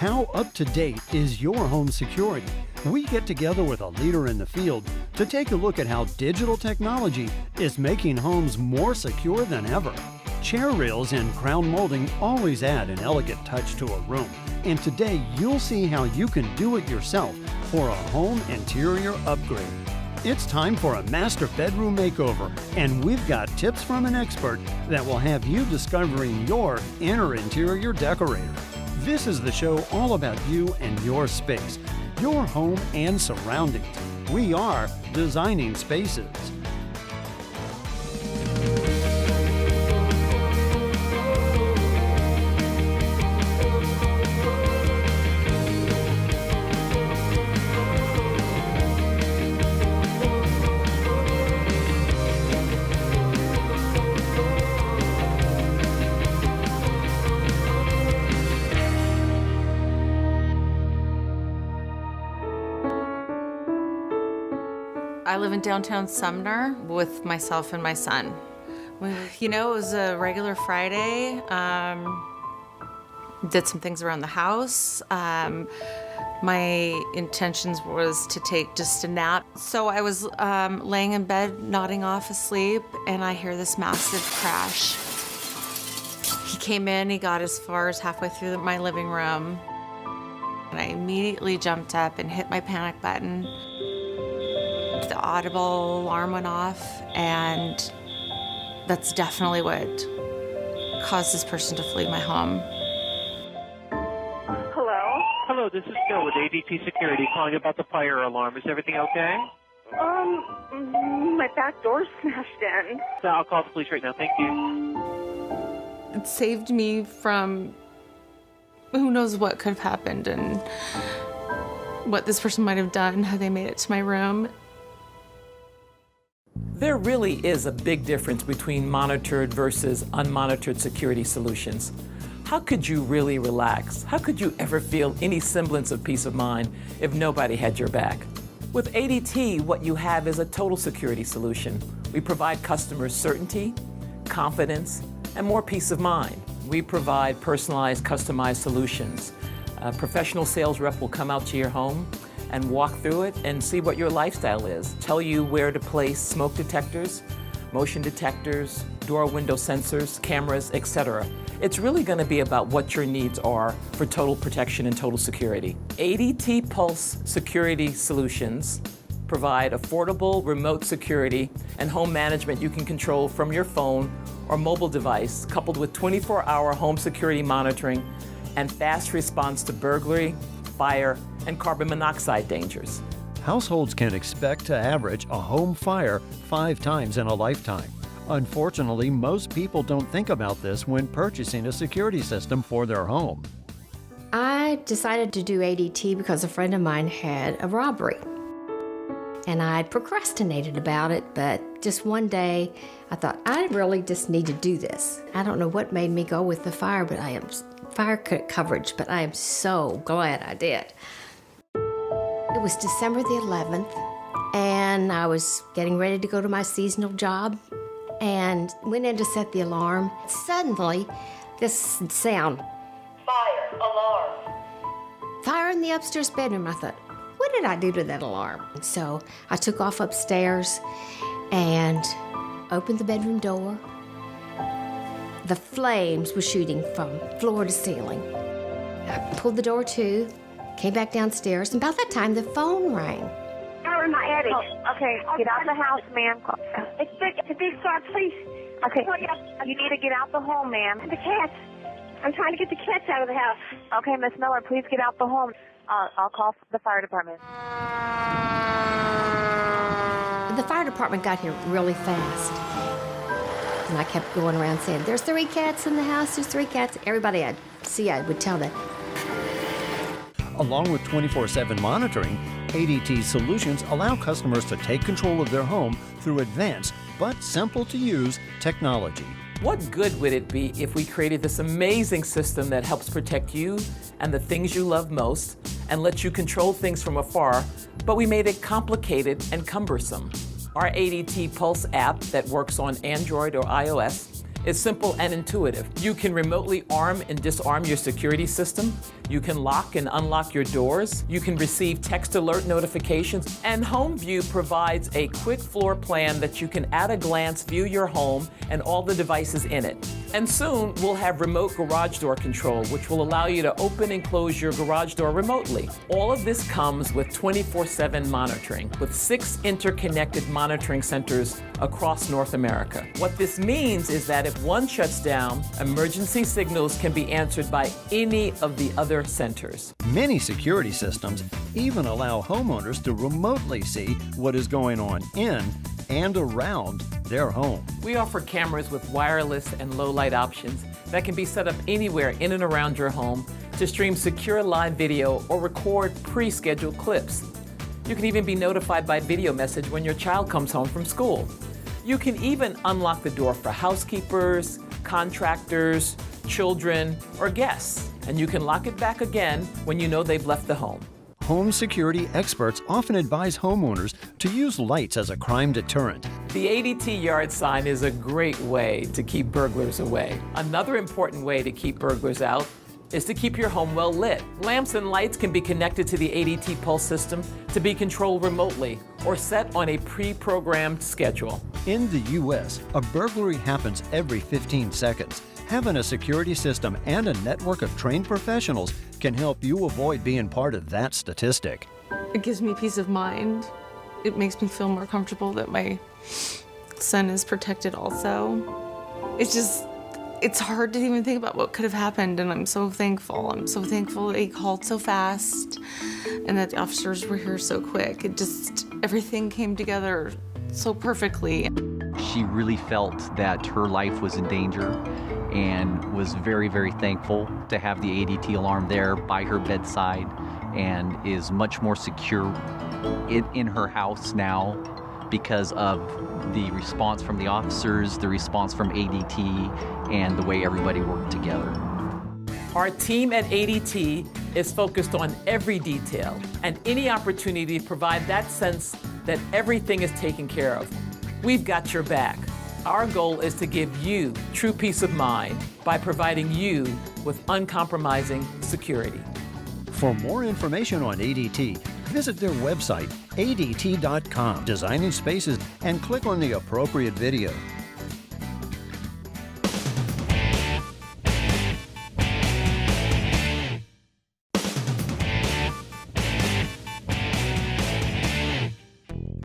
How up-to-date is your home security? We get together with a leader in the field to take a look at how digital technology is making homes more secure than ever. Chair rails and crown molding always add an elegant touch to a room, and today you'll see how you can do it yourself for a home interior upgrade. It's time for a master bedroom makeover, and we've got tips from an expert that will have you discovering your inner interior decorator. This is the show all about you and your space, your home and surroundings. We are Designing Spaces. I live in downtown Sumner with myself and my son. It was a regular Friday. Did some things around the house. My intentions was to take just a nap. So I was laying in bed, nodding off asleep, and I hear this massive crash. He came in, he got as far as halfway through my living room. And I immediately jumped up and hit my panic button. The audible alarm went off, and that's definitely what caused this person to flee my home. Hello? Hello, this is Bill with ADT Security calling about the fire alarm. Is everything okay? My back door smashed in. So I'll call the police right now. Thank you. It saved me from who knows what could have happened and what this person might have done had they made it to my room. There really is a big difference between monitored versus unmonitored security solutions. How could you really relax? How could you ever feel any semblance of peace of mind if nobody had your back? With ADT, what you have is a total security solution. We provide customers certainty, confidence, and more peace of mind. We provide personalized, customized solutions. A professional sales rep will come out to your home and walk through it and see what your lifestyle is. Tell you where to place smoke detectors, motion detectors, door window sensors, cameras, etc. It's really going to be about what your needs are for total protection and total security. ADT Pulse Security Solutions provide affordable remote security and home management you can control from your phone or mobile device, coupled with 24-hour home security monitoring and fast response to burglary, fire, and carbon monoxide dangers. Households can expect to average a home fire 5 times in a lifetime. Unfortunately, most people don't think about this when purchasing a security system for their home. I decided to do ADT because a friend of mine had a robbery. And I procrastinated about it, but just one day I thought, I really just need to do this. I don't know what made me go with the fire coverage, but I am so glad I did. It was December the 11th, and I was getting ready to go to my seasonal job and went in to set the alarm. Suddenly, this sound, fire, alarm. Fire in the upstairs bedroom. I thought, what did I do to that alarm? So I took off upstairs and opened the bedroom door. The flames were shooting from floor to ceiling. I pulled the door to, came back downstairs, and about that time the phone rang. We're in my attic. Oh, okay, get out of the house, ma'am. It's a big start, please. Okay, you need to get out the home, ma'am. The cats. I'm trying to get the cats out of the house. Okay, Miss Miller, please get out the home. I'll call the fire department. The fire department got here really fast. And I kept going around saying, there's 3 cats in the house, there's 3 cats. Everybody I'd see, I would tell them. Along with 24/7 monitoring, ADT solutions allow customers to take control of their home through advanced but simple-to-use technology. What good would it be if we created this amazing system that helps protect you and the things you love most and lets you control things from afar, but we made it complicated and cumbersome? Our ADT Pulse app that works on Android or iOS is simple and intuitive. You can remotely arm and disarm your security system. You can lock and unlock your doors. You can receive text alert notifications. And HomeView provides a quick floor plan that you can at a glance view your home and all the devices in it. And soon we'll have remote garage door control, which will allow you to open and close your garage door remotely. All of this comes with 24/7 monitoring, with 6 interconnected monitoring centers across North America. What this means is that if one shuts down, emergency signals can be answered by any of the other centers. Many security systems even allow homeowners to remotely see what is going on in and around their home. We offer cameras with wireless and low light options that can be set up anywhere in and around your home to stream secure live video or record pre-scheduled clips. You can even be notified by video message when your child comes home from school. You can even unlock the door for housekeepers, contractors, children, or guests, and you can lock it back again when you know they've left the home. Home security experts often advise homeowners to use lights as a crime deterrent. The ADT yard sign is a great way to keep burglars away. Another important way to keep burglars out is to keep your home well lit. Lamps and lights can be connected to the ADT Pulse system to be controlled remotely or set on a pre-programmed schedule. In the U.S., a burglary happens every 15 seconds. Having a security system and a network of trained professionals can help you avoid being part of that statistic. It gives me peace of mind. It makes me feel more comfortable that my son is protected also. It's hard to even think about what could have happened, and I'm so thankful. I'm so thankful that he called so fast and that the officers were here so quick. Everything came together so perfectly. She really felt that her life was in danger and was very, very thankful to have the ADT alarm there by her bedside, and is much more secure in her house now because of the response from the officers, the response from ADT, and the way everybody worked together. Our team at ADT is focused on every detail and any opportunity to provide that sense that everything is taken care of. We've got your back. Our goal is to give you true peace of mind by providing you with uncompromising security. For more information on ADT, visit their website, adt.com, Designing Spaces, and click on the appropriate video.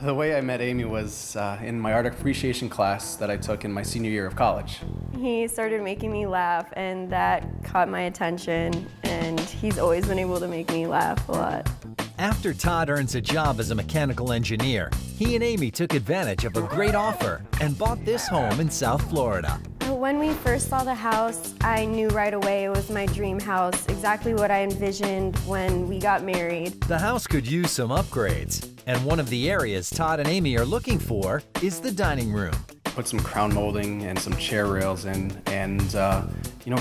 The way I met Amy was in my art appreciation class that I took in my senior year of college. He started making me laugh, and that caught my attention, and he's always been able to make me laugh a lot. After Todd earns a job as a mechanical engineer, he and Amy took advantage of a great offer and bought this home in South Florida. When we first saw the house, I knew right away it was my dream house, exactly what I envisioned when we got married. The house could use some upgrades, and one of the areas Todd and Amy are looking for is the dining room. Put some crown molding and some chair rails in, and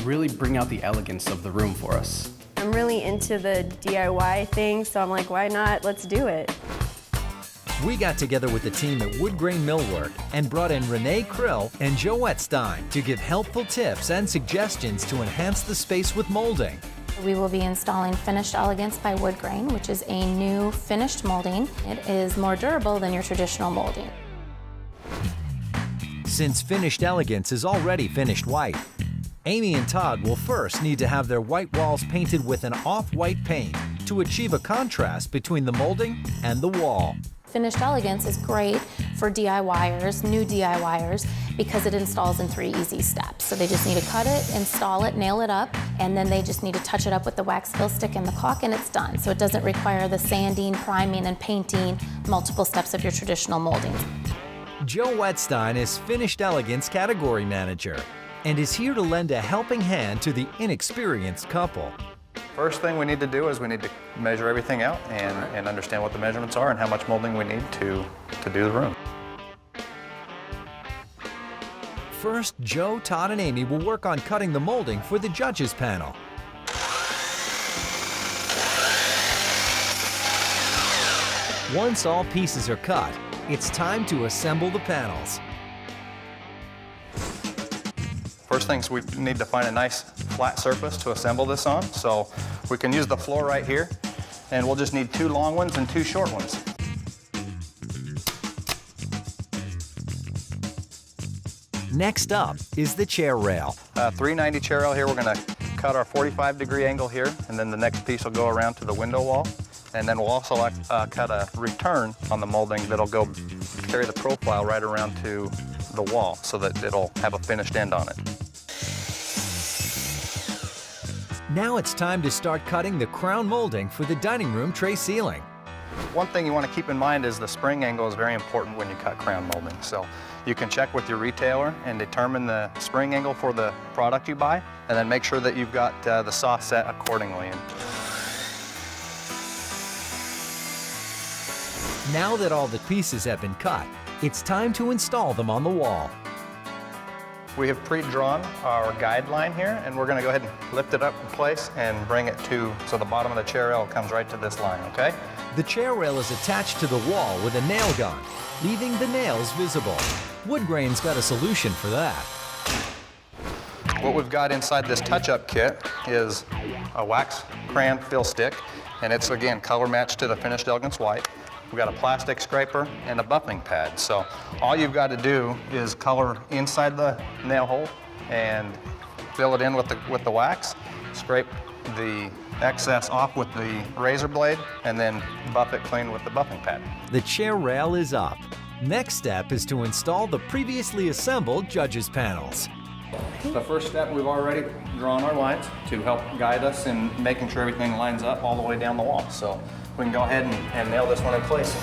really bring out the elegance of the room for us. I'm really into the DIY thing, so I'm like, why not? Let's do it. We got together with the team at Wood Grain Millwork and brought in Renee Krill and Joe Wettstein to give helpful tips and suggestions to enhance the space with molding. We will be installing Finished Elegance by Wood Grain, which is a new finished molding. It is more durable than your traditional molding. Since Finished Elegance is already finished white, Amy and Todd will first need to have their white walls painted with an off-white paint to achieve a contrast between the molding and the wall. Finished Elegance is great for DIYers, new DIYers, because it installs in 3 easy steps. So they just need to cut it, install it, nail it up, and then they just need to touch it up with the wax fill stick and the caulk, and it's done. So it doesn't require the sanding, priming, and painting, multiple steps of your traditional molding. Joe Wettstein is Finished Elegance Category Manager and is here to lend a helping hand to the inexperienced couple. First thing we need to do is we need to measure everything out and understand what the measurements are and how much molding we need to do the room. First, Joe, Todd, and Amy will work on cutting the molding for the judges panel. Once all pieces are cut, it's time to assemble the panels. First things, we need to find a nice flat surface to assemble this on. So we can use the floor right here, and we'll just need 2 long ones and 2 short ones. Next up is the chair rail. 390 chair rail here. We're going to cut our 45-degree angle here, and then the next piece will go around to the window wall. And then we'll also cut a return on the molding that'll go carry the profile right around to the wall so that it'll have a finished end on it. Now it's time to start cutting the crown molding for the dining room tray ceiling. One thing you want to keep in mind is the spring angle is very important when you cut crown molding. So you can check with your retailer and determine the spring angle for the product you buy, and then make sure that you've got the saw set accordingly. Now that all the pieces have been cut, it's time to install them on the wall. We have pre-drawn our guideline here, and we're going to go ahead and lift it up in place and bring it to, so the bottom of the chair rail comes right to this line, okay? The chair rail is attached to the wall with a nail gun, leaving the nails visible. Woodgrain's got a solution for that. What we've got inside this touch-up kit is a wax crayon fill stick, and it's, again, color matched to the finished elegance white. We've got a plastic scraper and a buffing pad. So all you've got to do is color inside the nail hole and fill it in with the wax, scrape the excess off with the razor blade, and then buff it clean with the buffing pad. The chair rail is up. Next step is to install the previously assembled judges panels. The first step, we've already drawn our lines to help guide us in making sure everything lines up all the way down the wall. So we can go ahead and nail this one in place.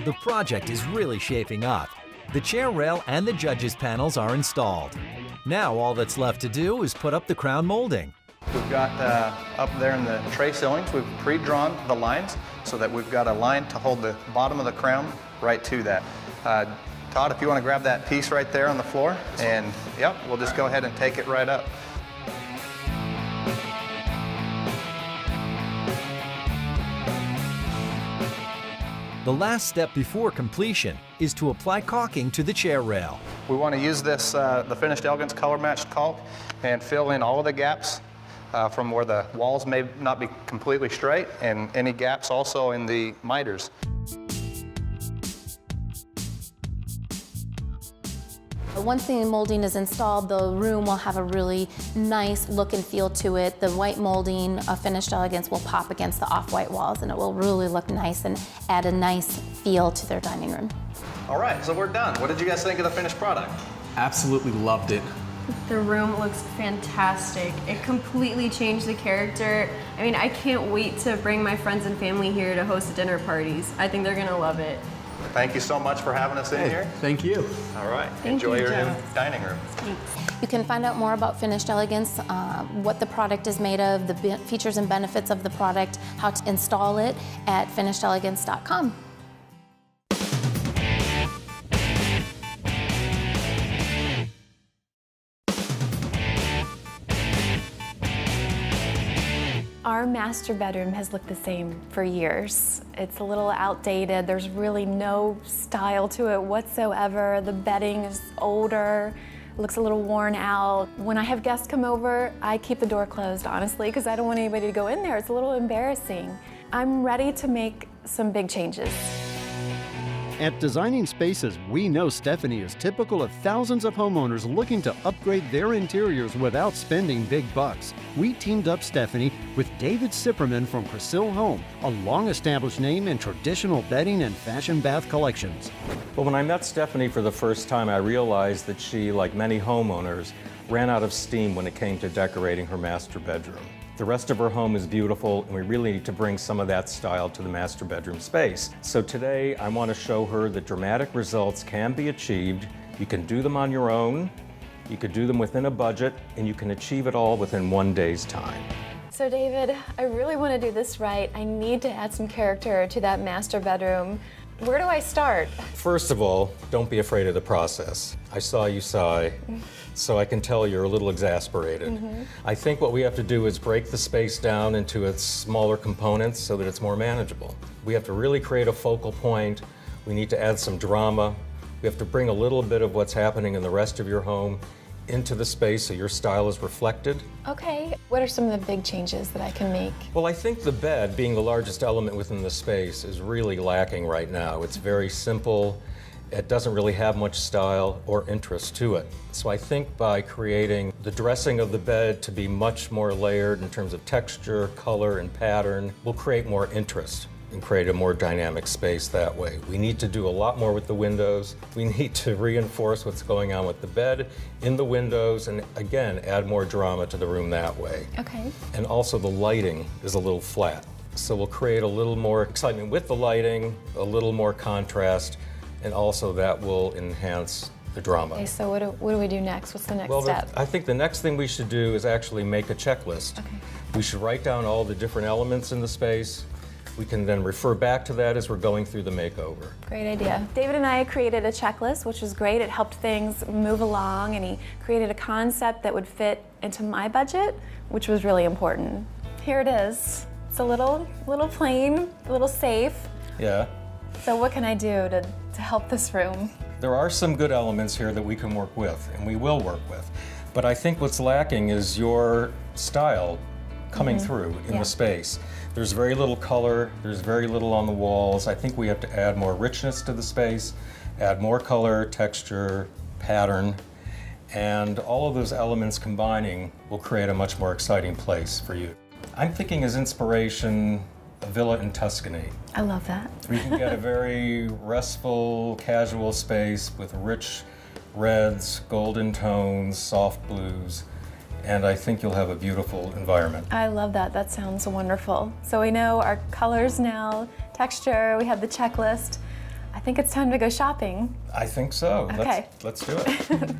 The project is really shaping up. The chair rail and the judges panels are installed. Now all that's left to do is put up the crown molding. We've got up there in the tray ceilings, we've pre-drawn the lines so that we've got a line to hold the bottom of the crown right to that. Todd, if you want to grab that piece right there on the floor, and yep, we'll just go ahead and take it right up. The last step before completion is to apply caulking to the chair rail. We want to use this, the Finished Elegance color matched caulk, and fill in all of the gaps from where the walls may not be completely straight, and any gaps also in the miters. Once the molding is installed, the room will have a really nice look and feel to it. The white molding of Finished Elegance will pop against the off-white walls, and it will really look nice and add a nice feel to their dining room. All right, so we're done. What did you guys think of the finished product? Absolutely loved it. The room looks fantastic. It completely changed the character. I mean, I can't wait to bring my friends and family here to host dinner parties. I think they're gonna love it. Thank you so much for having us in here. Thank you. All right, Thank enjoy you, your Joe. new dining room. You can find out more about Finished Elegance, what the product is made of, the features and benefits of the product, how to install it at finishedelegance.com. Our master bedroom has looked the same for years. It's a little outdated. There's really no style to it whatsoever. The bedding is older, looks a little worn out. When I have guests come over, I keep the door closed, honestly, because I don't want anybody to go in there. It's a little embarrassing. I'm ready to make some big changes. At Designing Spaces, we know Stephanie is typical of thousands of homeowners looking to upgrade their interiors without spending big bucks. We teamed up Stephanie with David Sipperman from Crecil Home, a long-established name in traditional bedding and fashion bath collections. But when I met Stephanie for the first time, I realized that she, like many homeowners, ran out of steam when it came to decorating her master bedroom. The rest of her home is beautiful, and we really need to bring some of that style to the master bedroom space. So today, I want to show her that dramatic results can be achieved. You can do them on your own, you could do them within a budget, and you can achieve it all within one day's time. So David, I really want to do this right. I need to add some character to that master bedroom. Where do I start? First of all, don't be afraid of the process. I saw you sigh, so I can tell you're a little exasperated. I think what we have to do is break the space down into its smaller components so that it's more manageable. We have to really create a focal point. We need to add some drama. We have to bring a little bit of what's happening in the rest of your home into the space so your style is reflected. Okay, what are some of the big changes that I can make? Well, I think the bed, being the largest element within the space, is really lacking right now. It's very simple. It doesn't really have much style or interest to it. So I think by creating the dressing of the bed to be much more layered in terms of texture, color, and pattern, will create more interest and create a more dynamic space that way. We need to do a lot more with the windows. We need to reinforce what's going on with the bed in the windows, and again, add more drama to the room that way. Okay. And also the lighting is a little flat. So we'll create a little more excitement with the lighting, a little more contrast, and also that will enhance the drama. Okay, so what do we do next? What's the next Well, step? I think the next thing we should do is actually make a checklist. Okay. We should write down all the different elements in the space. We can then refer back to that as we're going through the makeover. Great idea. David and I created a checklist, which was great. It helped things move along, and he created a concept that would fit into my budget, which was really important. Here it is. It's a little plain, a little safe. Yeah. So what can I do to help this room? There are some good elements here that we can work with, and we will work with. But I think what's lacking is your style coming through in the space. There's very little color, there's very little on the walls. I think we have to add more richness to the space, add more color, texture, pattern, and all of those elements combining will create a much more exciting place for you. I'm thinking as inspiration, a villa in Tuscany. I love that. We can get a very restful, casual space with rich reds, golden tones, soft blues, and I think you'll have a beautiful environment. I love that. That sounds wonderful. So we know our colors now, texture, we have the checklist. I think it's time to go shopping. I think so. Okay. Let's do it.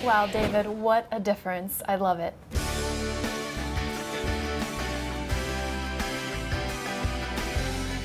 Wow, David, what a difference. I love it.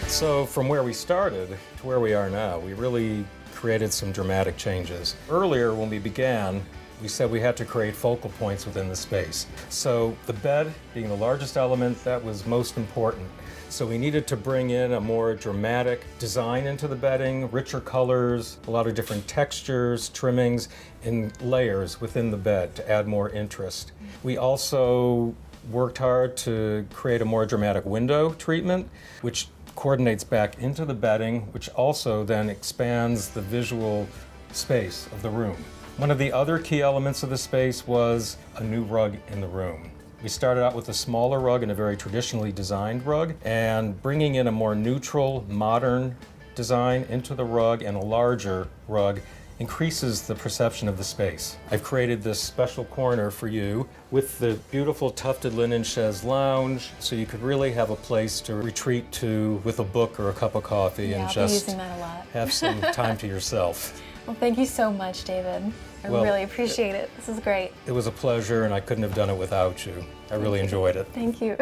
So from where we started to where we are now, we really created some dramatic changes. Earlier, when we began, we said we had to create focal points within the space. So the bed, being the largest element, that was most important. So we needed to bring in a more dramatic design into the bedding, richer colors, a lot of different textures, trimmings, and layers within the bed to add more interest. We also worked hard to create a more dramatic window treatment, which coordinates back into the bedding, which also then expands the visual space of the room. One of the other key elements of the space was a new rug in the room. We started out with a smaller rug and a very traditionally designed rug, and bringing in a more neutral, modern design into the rug and a larger rug increases the perception of the space. I've created this special corner for you with the beautiful tufted linen chaise lounge, so you could really have a place to retreat to with a book or a cup of coffee and I'll just be using that a lot. have some time to yourself. Well, thank you so much, David. I really appreciate it. This is great. It was a pleasure, and I couldn't have done it without you. I really enjoyed it. Thank you.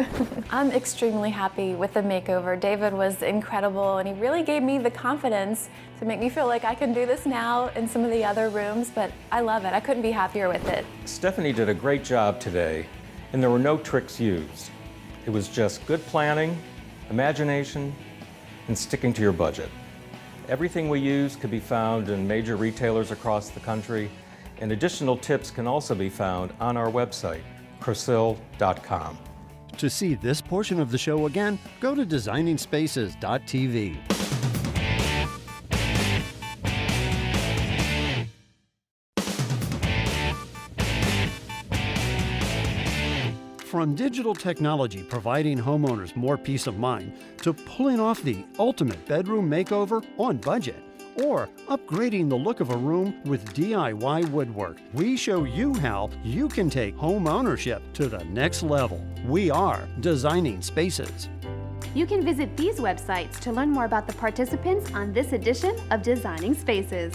I'm extremely happy with the makeover. David was incredible, and he really gave me the confidence to make me feel like I can do this now in some of the other rooms, but I love it. I couldn't be happier with it. Stephanie did a great job today, and there were no tricks used. It was just good planning, imagination, and sticking to your budget. Everything we used could be found in major retailers across the country, and additional tips can also be found on our website, crosil.com. To see this portion of the show again, go to designingspaces.tv. From digital technology providing homeowners more peace of mind to pulling off the ultimate bedroom makeover on budget, or upgrading the look of a room with DIY woodwork, we show you how you can take home ownership to the next level. We are Designing Spaces. You can visit these websites to learn more about the participants on this edition of Designing Spaces.